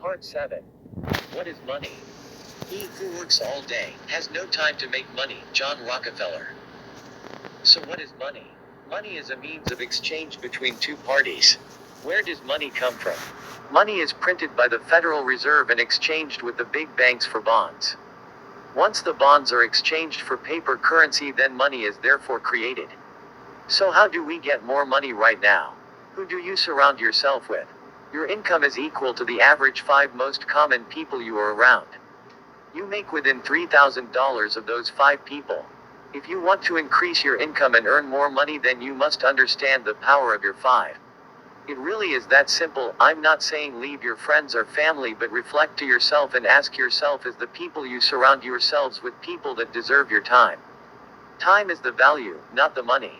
Part 7. What is money? He who works all day has no time to make money. John Rockefeller. So what is money? Money is a means of exchange between two parties. Where does money come from? Money is printed by the Federal Reserve and exchanged with the big banks for bonds. Once the bonds are exchanged for paper currency, then money is therefore created. So how do we get more money right now? Who do you surround yourself with? Your income is equal to the average 5 most common people you are around. You make within $3,000 of those 5 people. If you want to increase your income and earn more money, then you must understand the power of your 5. It really is that simple. I'm not saying leave your friends or family, but reflect to yourself and ask yourself, is the people you surround yourselves with people that deserve your time? Time is the value, not the money.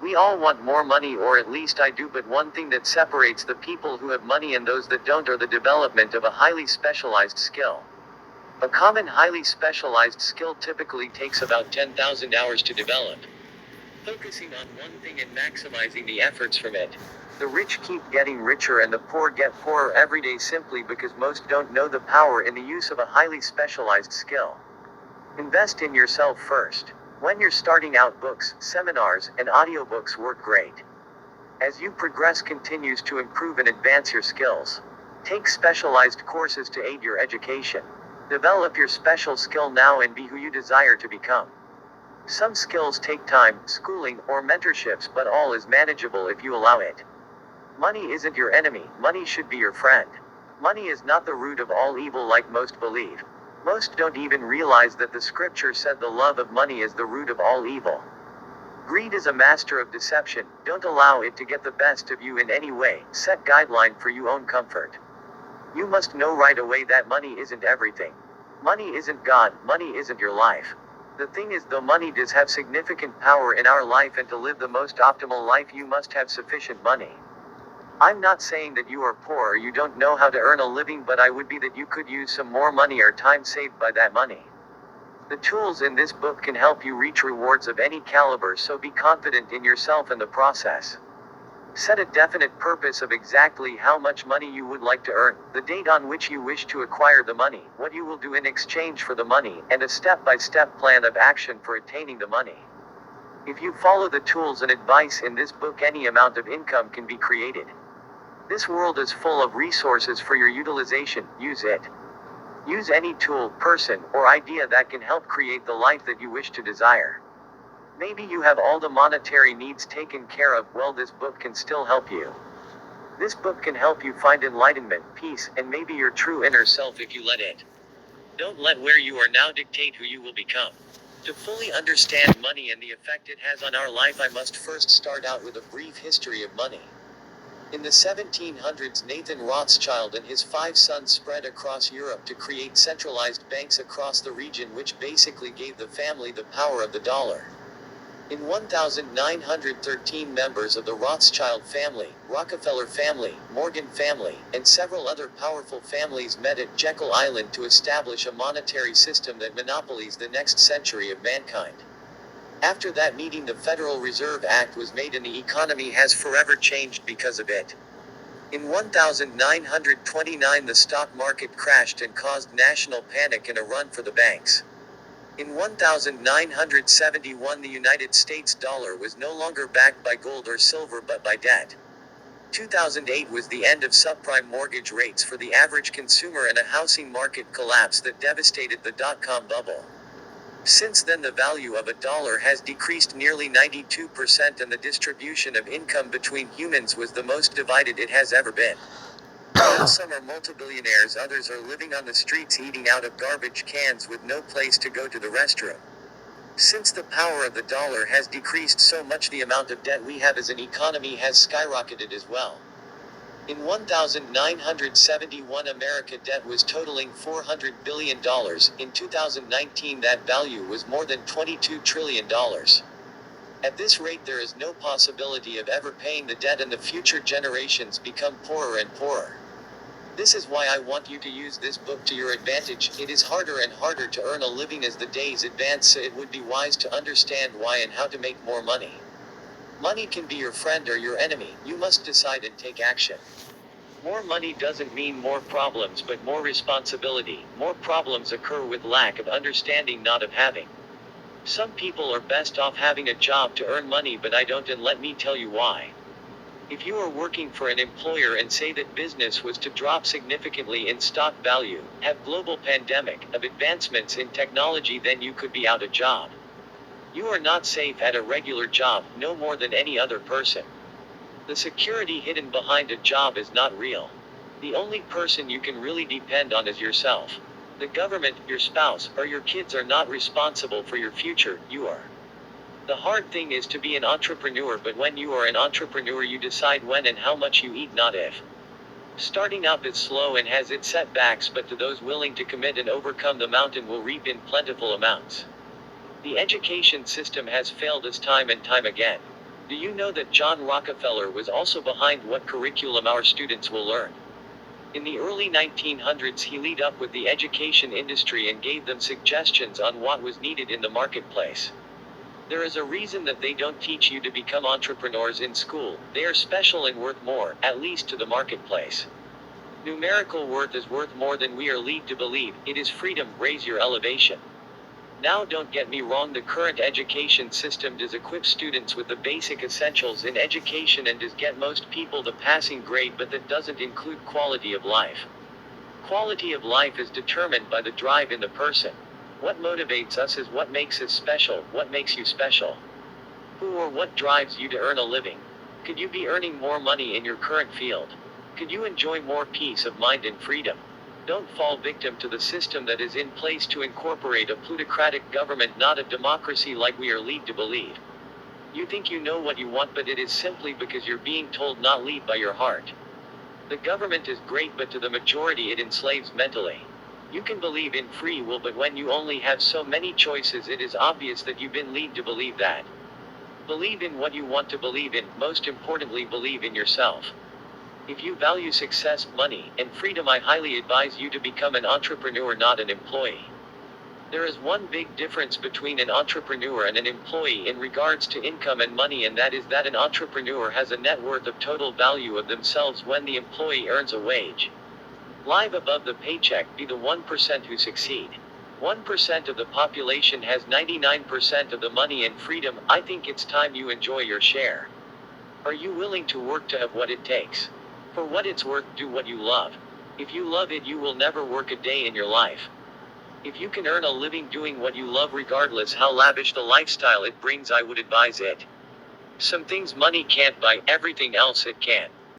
We all want more money, or at least I do, but one thing that separates the people who have money and those that don't are the development of a highly specialized skill. A common highly specialized skill typically takes about 10,000 hours to develop. Focusing on one thing and maximizing the efforts from it. The rich keep getting richer and the poor get poorer every day, simply because most don't know the power in the use of a highly specialized skill. Invest in yourself first. When you're starting out, books, seminars, and audiobooks work great. As you progress, continues to improve and advance your skills. Take specialized courses to aid your education. Develop your special skill now and be who you desire to become. Some skills take time, schooling, or mentorships, but all is manageable if you allow it. Money isn't your enemy, money should be your friend. Money is not the root of all evil like most believe. Most don't even realize that the scripture said the love of money is the root of all evil. Greed is a master of deception. Don't allow it to get the best of you in any way. Set guideline for your own comfort. You must know right away that money isn't everything. Money isn't God, money isn't your life. The thing is, though money does have significant power in our life, and to live the most optimal life you must have sufficient money. I'm not saying that you are poor or you don't know how to earn a living, but I would be that you could use some more money or time saved by that money. The tools in this book can help you reach rewards of any caliber, so be confident in yourself in the process. Set a definite purpose of exactly how much money you would like to earn, the date on which you wish to acquire the money, what you will do in exchange for the money, and a step-by-step plan of action for attaining the money. If you follow the tools and advice in this book, any amount of income can be created. This world is full of resources for your utilization. Use it. Use any tool, person, or idea that can help create the life that you wish to desire. Maybe you have all the monetary needs taken care of. Well, this book can still help you. This book can help you find enlightenment, peace, and maybe your true inner self if you let it. Don't let where you are now dictate who you will become. To fully understand money and the effect it has on our life, I must first start out with a brief history of money. In the 1700s, Nathan Rothschild and his 5 sons spread across Europe to create centralized banks across the region, which basically gave the family the power of the dollar. In 1913, members of the Rothschild family, Rockefeller family, Morgan family, and several other powerful families met at Jekyll Island to establish a monetary system that monopolies the next century of mankind. After that meeting, the Federal Reserve Act was made, and the economy has forever changed because of it. In 1929, the stock market crashed and caused national panic and a run for the banks. In 1971, the United States dollar was no longer backed by gold or silver but by debt. 2008 was the end of subprime mortgage rates for the average consumer and a housing market collapse that devastated the dot-com bubble. Since then, the value of a dollar has decreased nearly 92%, and the distribution of income between humans was the most divided it has ever been. While some are multimillionaires, others are living on the streets eating out of garbage cans with no place to go to the restroom. Since the power of the dollar has decreased so much, the amount of debt we have as an economy has skyrocketed as well. In 1971, America debt was totaling $400 billion. In 2019, that value was more than $22 trillion. At this rate, there is no possibility of ever paying the debt, and the future generations become poorer and poorer. This is why I want you to use this book to your advantage. It is harder and harder to earn a living as the days advance, so it would be wise to understand why and how to make more money. Money can be your friend or your enemy. You must decide and take action. More money doesn't mean more problems but more responsibility. More problems occur with lack of understanding, not of having. Some people are best off having a job to earn money, but I don't, and let me tell you why. If you are working for an employer and say that business was to drop significantly in stock value, have global pandemic, of advancements in technology, then you could be out of job. You are not safe at a regular job, no more than any other person. The security hidden behind a job is not real. The only person you can really depend on is yourself. The government, your spouse, or your kids are not responsible for your future, you are. The hard thing is to be an entrepreneur, but when you are an entrepreneur, you decide when and how much you eat, not if. Starting out is slow and has its setbacks, but to those willing to commit and overcome, the mountain will reap in plentiful amounts. The education system has failed us time and time again. Do you know that John Rockefeller was also behind what curriculum our students will learn? In the early 1900s, he led up with the education industry and gave them suggestions on what was needed in the marketplace. There is a reason that they don't teach you to become entrepreneurs in school. They are special and worth more, at least to the marketplace. Numerical worth is worth more than we are led to believe. It is freedom, raise your elevation. Now don't get me wrong, the current education system does equip students with the basic essentials in education and does get most people the passing grade, but that doesn't include quality of life. Quality of life is determined by the drive in the person. What motivates us is what makes us special. What makes you special? Who or what drives you to earn a living? Could you be earning more money in your current field? Could you enjoy more peace of mind and freedom? Don't fall victim to the system that is in place to incorporate a plutocratic government, not a democracy like we are led to believe. You think you know what you want, but it is simply because you're being told, not led by your heart. The government is great, but to the majority it enslaves mentally. You can believe in free will, but when you only have so many choices, it is obvious that you've been led to believe that. Believe in what you want to believe in. Most importantly, believe in yourself. If you value success, money, and freedom, I highly advise you to become an entrepreneur, not an employee. There is one big difference between an entrepreneur and an employee in regards to income and money, and that is that an entrepreneur has a net worth of total value of themselves when the employee earns a wage. Live above the paycheck, be the 1% who succeed. 1% of the population has 99% of the money and freedom. I think it's time you enjoy your share. Are you willing to work to have what it takes? For what it's worth, do what you love. If you love it, you will never work a day in your life. If you can earn a living doing what you love, regardless how lavish the lifestyle it brings, I would advise it. Some things money can't buy, everything else it can.